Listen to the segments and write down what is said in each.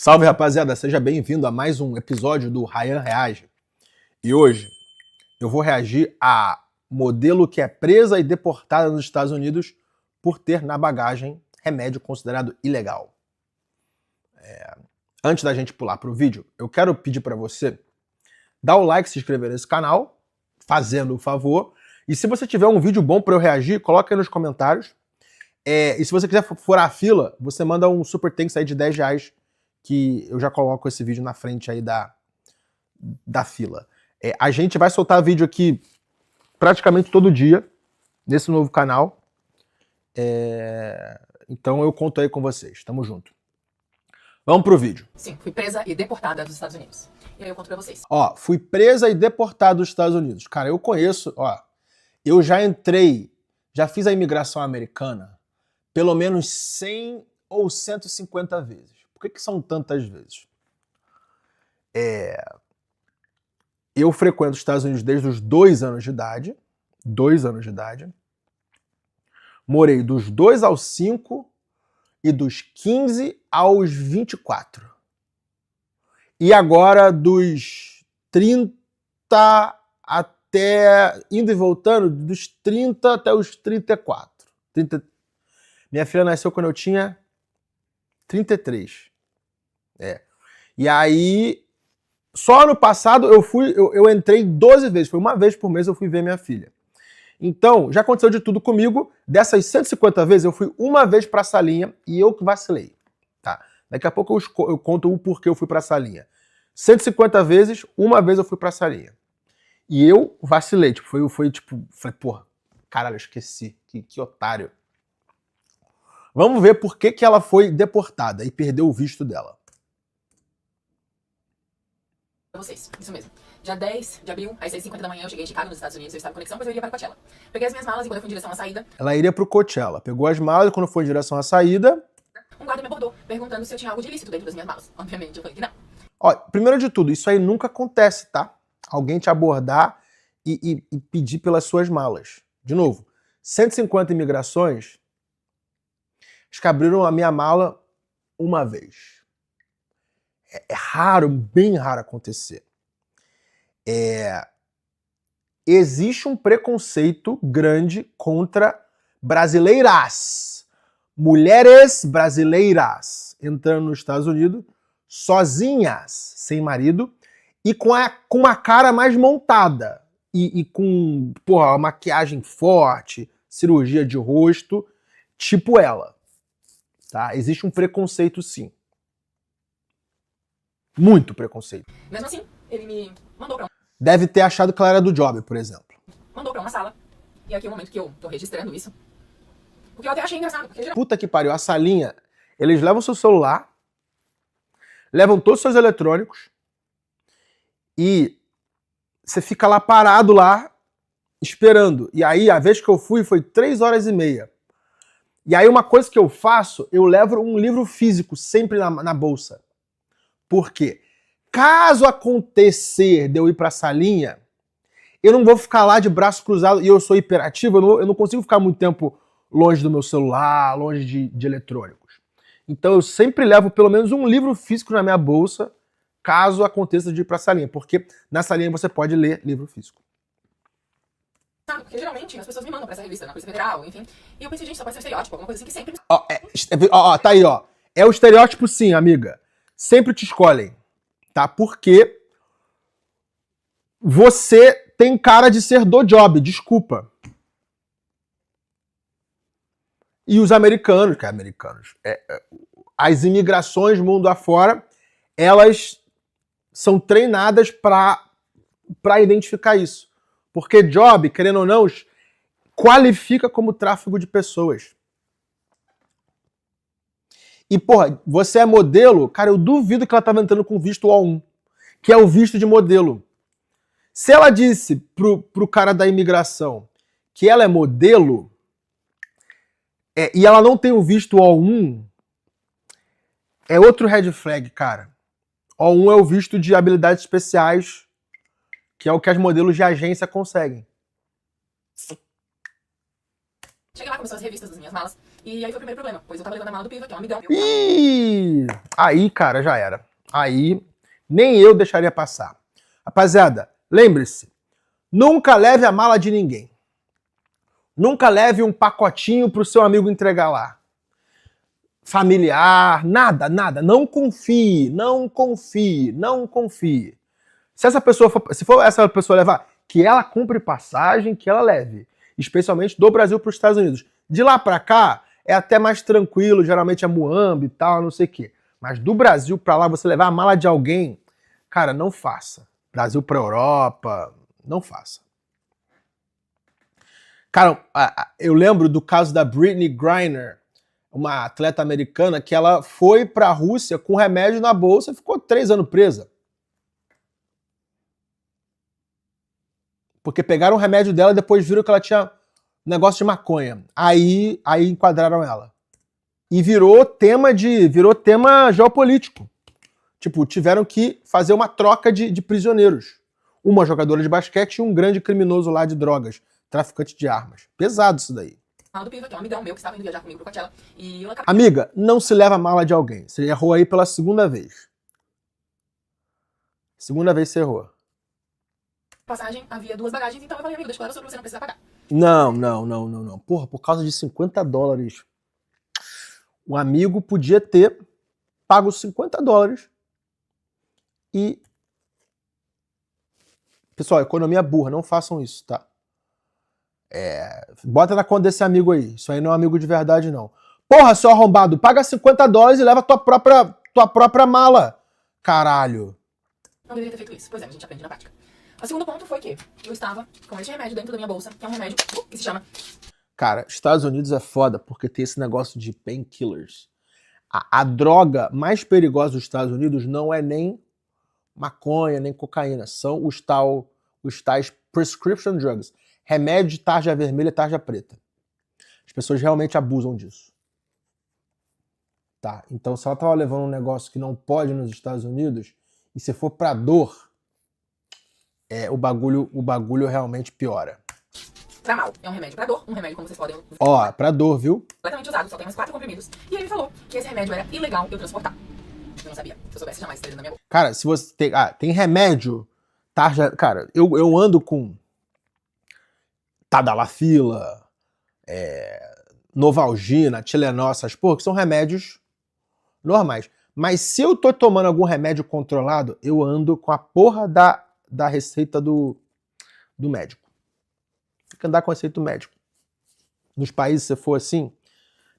Salve, rapaziada, seja bem-vindo a mais um episódio do Ryan Reage. E hoje eu vou reagir a modelo que é presa e deportada nos Estados Unidos por ter na bagagem remédio considerado ilegal. Antes da gente pular pro vídeo, eu quero pedir para você dar o like, se inscrever nesse canal, fazendo o favor. E se você tiver um vídeo bom para eu reagir, coloca aí nos comentários. E se você quiser furar a fila, você manda um super thanks aí de R$10, que eu já coloco esse vídeo na frente aí da fila. A gente vai soltar vídeo aqui praticamente todo dia, nesse novo canal. Então eu conto aí com vocês. Tamo junto. Vamos pro vídeo. Sim, fui presa e deportada dos Estados Unidos. E aí eu conto pra vocês. Ó, fui presa e deportada dos Estados Unidos. Cara, eu conheço, eu já fiz a imigração americana pelo menos 100 ou 150 vezes. Por que são tantas vezes? Eu frequento os Estados Unidos desde os 2 anos de idade. 2 anos de idade. Morei dos 2 aos 5 e dos 15 aos 24. E agora dos 30 até, indo e voltando, dos 30 até os 34. Minha filha nasceu quando eu tinha 33. E aí, só ano passado eu entrei 12 vezes. Foi uma vez por mês eu fui ver minha filha. Então, já aconteceu de tudo comigo. Dessas 150 vezes, eu fui uma vez pra salinha e eu que vacilei. Tá? Daqui a pouco eu conto o porquê eu fui pra salinha. 150 vezes, uma vez eu fui pra salinha. E eu vacilei. Falei, porra, caralho, eu esqueci. Que otário. Vamos ver por que ela foi deportada e perdeu o visto dela. Vocês, isso mesmo. Dia 10 de abril, às 6h50 da manhã, eu cheguei em Chicago, nos Estados Unidos. Eu estava em conexão, pois eu iria para Coachella. Peguei as minhas malas e quando eu fui em direção à saída... Ela iria pro Coachella. Pegou as malas e quando foi em direção à saída... Um guarda me abordou, perguntando se eu tinha algo de ilícito dentro das minhas malas. Obviamente, eu falei que não. Ó, primeiro de tudo, isso aí nunca acontece, tá? Alguém te abordar e pedir pelas suas malas. De novo, 150 imigrações, acho que abriram a minha mala uma vez. É raro, bem raro acontecer. Existe um preconceito grande contra brasileiras. Mulheres brasileiras entrando nos Estados Unidos sozinhas, sem marido, e com uma cara mais montada. E com, porra, maquiagem forte, cirurgia de rosto, tipo ela. Tá? Existe um preconceito, sim. Muito preconceito. Mesmo assim, ele me mandou pra Deve ter achado que ela era do job, por exemplo. mandou pra uma sala. E aqui é o momento que eu tô registrando isso. Porque eu até achei engraçado. Porque Puta que pariu, a salinha, eles levam seu celular, levam todos os seus eletrônicos e você fica lá parado lá, esperando. E aí, a vez que eu fui, foi 3h30. E aí, uma coisa que eu faço, eu levo um livro físico sempre na bolsa. Por quê? Caso acontecer de eu ir pra salinha, eu não vou ficar lá de braço cruzado, e eu sou hiperativo, eu não consigo ficar muito tempo longe do meu celular, longe de eletrônicos. Então eu sempre levo pelo menos um livro físico na minha bolsa, caso aconteça de ir pra salinha, porque na salinha você pode ler livro físico. Porque geralmente as pessoas me mandam pra essa revista, na Polícia Federal, enfim. E eu pensei, gente, só pode ser um estereótipo, alguma coisa assim que sempre... Tá aí, ó. É o estereótipo sim, amiga. Sempre te escolhem, tá? Porque você tem cara de ser do job, desculpa. E os americanos, as imigrações mundo afora, elas são treinadas para identificar isso. Porque job, querendo ou não, qualifica como tráfico de pessoas. E, porra, você é modelo, cara, eu duvido que ela tava entrando com visto O1, que é o visto de modelo. Se ela disse pro cara da imigração que ela é modelo, e ela não tem o visto O1, é outro red flag, cara. O1 é o visto de habilidades especiais, que é o que as modelos de agência conseguem. Cheguei lá, começou as revistas das minhas malas. E aí foi o primeiro problema, pois eu tava levando a mala do Piva, que é um amigão meu. Ih! Aí, cara, já era. Aí, nem eu deixaria passar. Rapaziada, lembre-se, nunca leve a mala de ninguém. Nunca leve um pacotinho pro seu amigo entregar lá. Familiar, nada, nada. Não confie, não confie, não confie. Se essa pessoa for, se for essa pessoa levar, que ela compre passagem, que ela leve. Especialmente do Brasil para os Estados Unidos. De lá para cá, é até mais tranquilo, geralmente é Muamba e tal, não sei o quê. Mas do Brasil para lá, você levar a mala de alguém, cara, não faça. Brasil para Europa, não faça. Cara, eu lembro do caso da Brittney Griner, uma atleta americana, que ela foi para a Rússia com remédio na bolsa e ficou 3 anos presa. Porque pegaram o remédio dela e depois viram que ela tinha negócio de maconha. Aí enquadraram ela. E virou tema geopolítico. Tipo, tiveram que fazer uma troca de prisioneiros. Uma jogadora de basquete e um grande criminoso lá de drogas, traficante de armas. Pesado isso daí. Do Piva, que é um amigão meu que estava indo viajar comigo pro Coachella. E eu acabei... Amiga, não se leva a mala de alguém. Você errou aí pela segunda vez. Segunda vez você errou. Passagem, havia 2 bagagens, então eu falei, amigo, deixa eu levar pra você não precisar pagar. Não. Porra, por causa de $50, o amigo podia ter pago $50 e... Pessoal, economia burra, não façam isso, tá? Bota na conta desse amigo aí. Isso aí não é um amigo de verdade, não. Porra, seu arrombado, paga $50 e leva tua própria mala. Caralho. Não deveria ter feito isso. Pois é, a gente aprende na prática. O segundo ponto foi que eu estava com esse remédio dentro da minha bolsa, que é um remédio que se chama... Cara, Estados Unidos é foda porque tem esse negócio de painkillers. A droga mais perigosa dos Estados Unidos não é nem maconha, nem cocaína. São os tais prescription drugs. Remédio de tarja vermelha e tarja preta. As pessoas realmente abusam disso. Tá? Então, se ela tava levando um negócio que não pode nos Estados Unidos, e se for pra dor, o bagulho realmente piora. Pra mal. É um remédio pra dor, um remédio como vocês podem... Ó, pra dor, viu? Completamente usado, só tem uns 4 comprimidos. E ele falou que esse remédio era ilegal eu transportar. Eu não sabia. Se eu soubesse, jamais teria na minha bolsa. Cara, se você tem... tem remédio, tarja... Cara, eu ando com Tadalafila, Novalgina, Tilenol, essas porra, que são remédios normais. Mas se eu tô tomando algum remédio controlado, eu ando com a porra da receita do médico. Tem que andar com a receita do médico. Nos países, se for assim,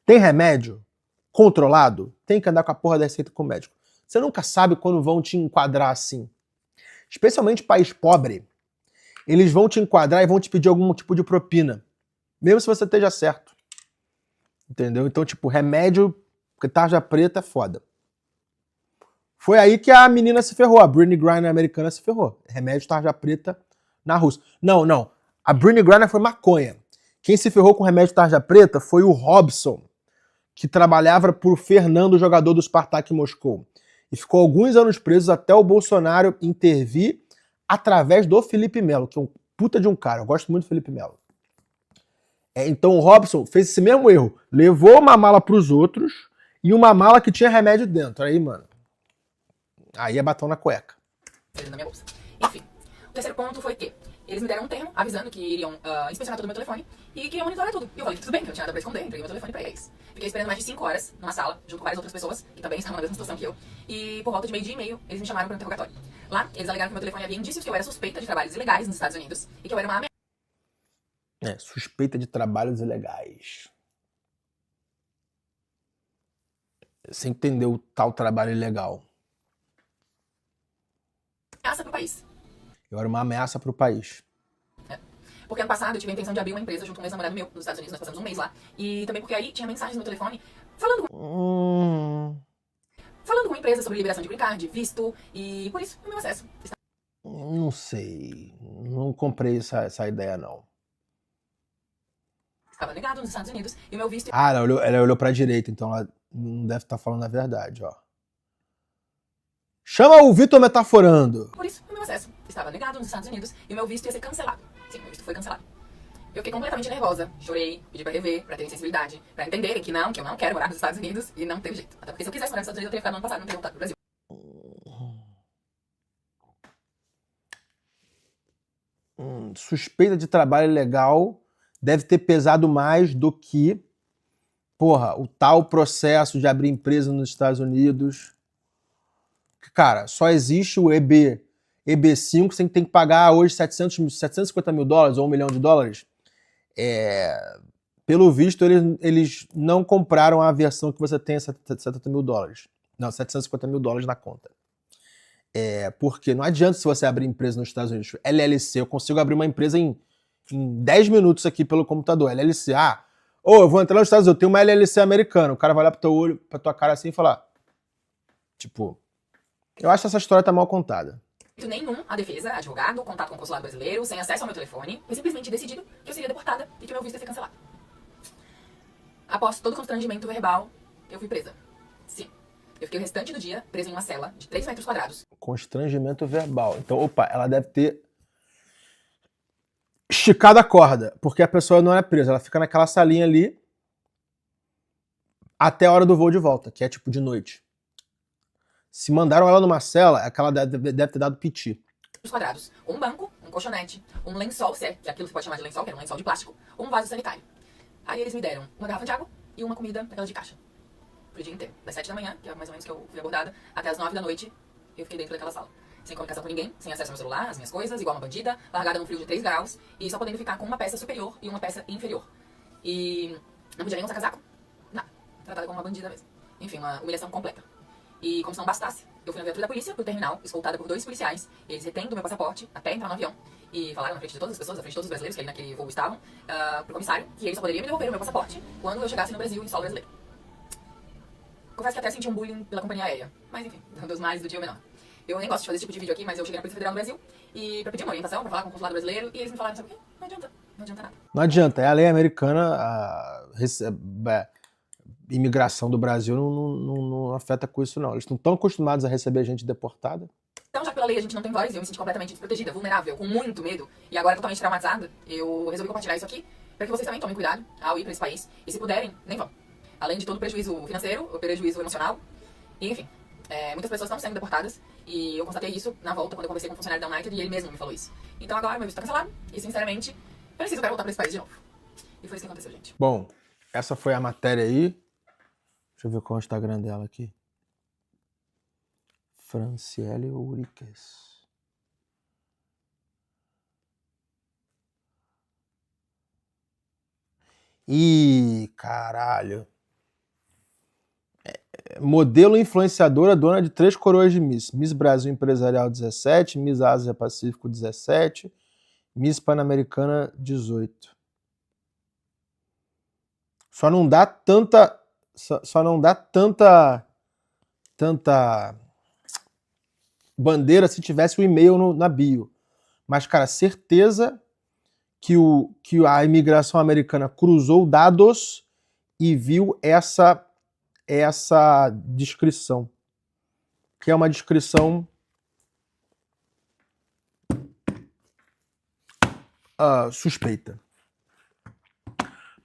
tem remédio controlado, tem que andar com a porra da receita com o médico. Você nunca sabe quando vão te enquadrar assim. Especialmente país pobre, eles vão te enquadrar e vão te pedir algum tipo de propina. Mesmo se você esteja certo. Entendeu? Então, tipo, remédio, porque tarja preta é foda. Foi aí que a menina se ferrou, a Brittney Griner americana se ferrou. Remédio tarja preta na Rússia. Não. A Brittney Griner foi maconha. Quem se ferrou com remédio tarja preta foi o Robson, que trabalhava por Fernando, jogador do Spartak Moscou. E ficou alguns anos preso até o Bolsonaro intervir através do Felipe Melo, que é um puta de um cara. Eu gosto muito do Felipe Melo. Então o Robson fez esse mesmo erro. Levou uma mala pros outros e uma mala que tinha remédio dentro. Aí, mano, aí é batom na cueca. Na minha bolsa. Enfim, o terceiro ponto foi que eles me deram um termo avisando que iriam inspecionar todo o meu telefone e que iam monitorar tudo. E eu falei, tudo bem, que eu tinha nada pra esconder, entreguei meu telefone pra eles. Fiquei esperando mais de 5 horas numa sala, junto com várias outras pessoas, que também estavam na mesma situação que eu. E por volta de meio-dia e meio, eles me chamaram para um interrogatório. Lá, eles alegaram que meu telefone havia indícios que eu era suspeita de trabalhos ilegais nos Estados Unidos e que eu era uma ameaça. Suspeita de trabalhos ilegais. Você entendeu o tal trabalho ilegal? Ameaça pro país. Eu era uma ameaça pro país. Porque ano passado eu tive a intenção de abrir uma empresa junto com um ex-namorado meu nos Estados Unidos, nós passamos um mês lá. E também porque aí tinha mensagens no meu telefone falando com uma empresa sobre liberação de green card, visto, e por isso o meu acesso. Não sei. Não comprei essa ideia, não. Estava negado nos Estados Unidos e o meu visto... Ah, ela olhou pra direita, então ela não deve estar falando a verdade, ó. Chama o Vitor metaforando. Por isso o meu acesso estava negado nos Estados Unidos e o meu visto ia ser cancelado. Sim, meu visto foi cancelado. Eu fiquei completamente nervosa, chorei, pedi pra rever, pra terem sensibilidade, pra entenderem que eu não quero morar nos Estados Unidos e não teve jeito. Até porque se eu quisesse morar nos Estados Unidos, eu teria ficado no ano passado, não teria voltado pro Brasil. Suspeita de trabalho ilegal deve ter pesado mais do que, porra, o tal processo de abrir empresa nos Estados Unidos. Cara, só existe o EB5, você tem que pagar hoje 750 mil dólares ou $1 milhão. Pelo visto, eles não compraram a versão que você tem a 70 mil dólares. Não, 750 mil dólares na conta. Porque não adianta se você abrir empresa nos Estados Unidos. LLC, eu consigo abrir uma empresa em 10 minutos aqui pelo computador. LLC, eu vou entrar nos Estados Unidos, eu tenho uma LLC americana. O cara vai olhar pro teu olho, pra tua cara assim e falar, tipo, eu acho que essa história tá mal contada. Nenhum a defesa, advogado, contato com o consulado brasileiro, sem acesso ao meu telefone, foi simplesmente decidido que eu seria deportada e que o meu visto ia ser cancelado. Após todo constrangimento verbal, eu fui presa. Sim. Eu fiquei o restante do dia presa em uma cela de 3 metros quadrados. Constrangimento verbal. Então, ela deve ter esticado a corda, porque a pessoa não é presa, ela fica naquela salinha ali até a hora do voo de volta, que é tipo de noite. Se mandaram ela numa cela, é que ela deve ter dado piti. Os quadrados, um banco, um colchonete, um lençol, que é aquilo que você pode chamar de lençol, que era um lençol de plástico, um vaso sanitário. Aí eles me deram uma garrafa de água e uma comida daquela de caixa. Pro dia inteiro. Das 7 da manhã, que é mais ou menos que eu fui abordada, até as 9 da noite, eu fiquei dentro daquela sala. Sem comunicação com ninguém, sem acesso ao meu celular, às minhas coisas, igual uma bandida, largada num frio de 3 graus, e só podendo ficar com uma peça superior e uma peça inferior. E não podia nem usar casaco, nada. Tratada como uma bandida mesmo. Enfim, uma humilhação completa. E como se não bastasse, eu fui na viatura da polícia pro terminal, escoltada por 2 policiais. Eles retendo meu passaporte até entrar no avião. E falaram na frente de todas as pessoas, na frente de todos os brasileiros que ali naquele voo estavam, pro comissário, que ele só poderia me devolver o meu passaporte quando eu chegasse no Brasil em solo brasileiro. Confesso que até senti um bullying pela companhia aérea. Mas enfim, dos males do dia o menor. Eu nem gosto de fazer esse tipo de vídeo aqui, mas eu cheguei na Polícia Federal do Brasil e pra pedir uma orientação, pra falar com o consulado brasileiro, e eles me falaram, sabe o quê? Não adianta nada. Não adianta, é a lei americana, imigração do Brasil não afeta com isso não. Eles não estão acostumados a receber gente deportada. Então, já que pela lei a gente não tem voz, eu me senti completamente desprotegida, vulnerável, com muito medo, e agora totalmente traumatizada, eu resolvi compartilhar isso aqui, para que vocês também tomem cuidado ao ir para esse país, e se puderem, nem vão. Além de todo o prejuízo financeiro, o prejuízo emocional, e enfim, muitas pessoas estão sendo deportadas, e eu constatei isso na volta, quando eu conversei com um funcionário da United, e ele mesmo me falou isso. Então agora meu visto está cancelado, e sinceramente, quero voltar para esse país de novo. E foi isso que aconteceu, gente. Bom, essa foi a matéria aí. Deixa eu ver qual é o Instagram dela aqui. Franciele Uriques. Ih, caralho. Modelo influenciadora, dona de 3 coroas de Miss. Miss Brasil Empresarial 17, Miss Ásia Pacífico 17, Miss Pan-Americana 18. Só não dá tanta bandeira se tivesse o e-mail na bio. Mas, cara, certeza que a imigração americana cruzou dados e viu essa descrição. Que é uma descrição suspeita.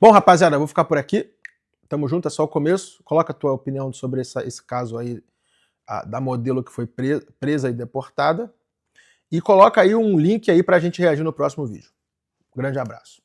Bom, rapaziada, eu vou ficar por aqui. Tamo junto, é só o começo. Coloca a tua opinião sobre esse caso aí da modelo que foi presa e deportada. E coloca aí um link aí pra gente reagir no próximo vídeo. Grande abraço.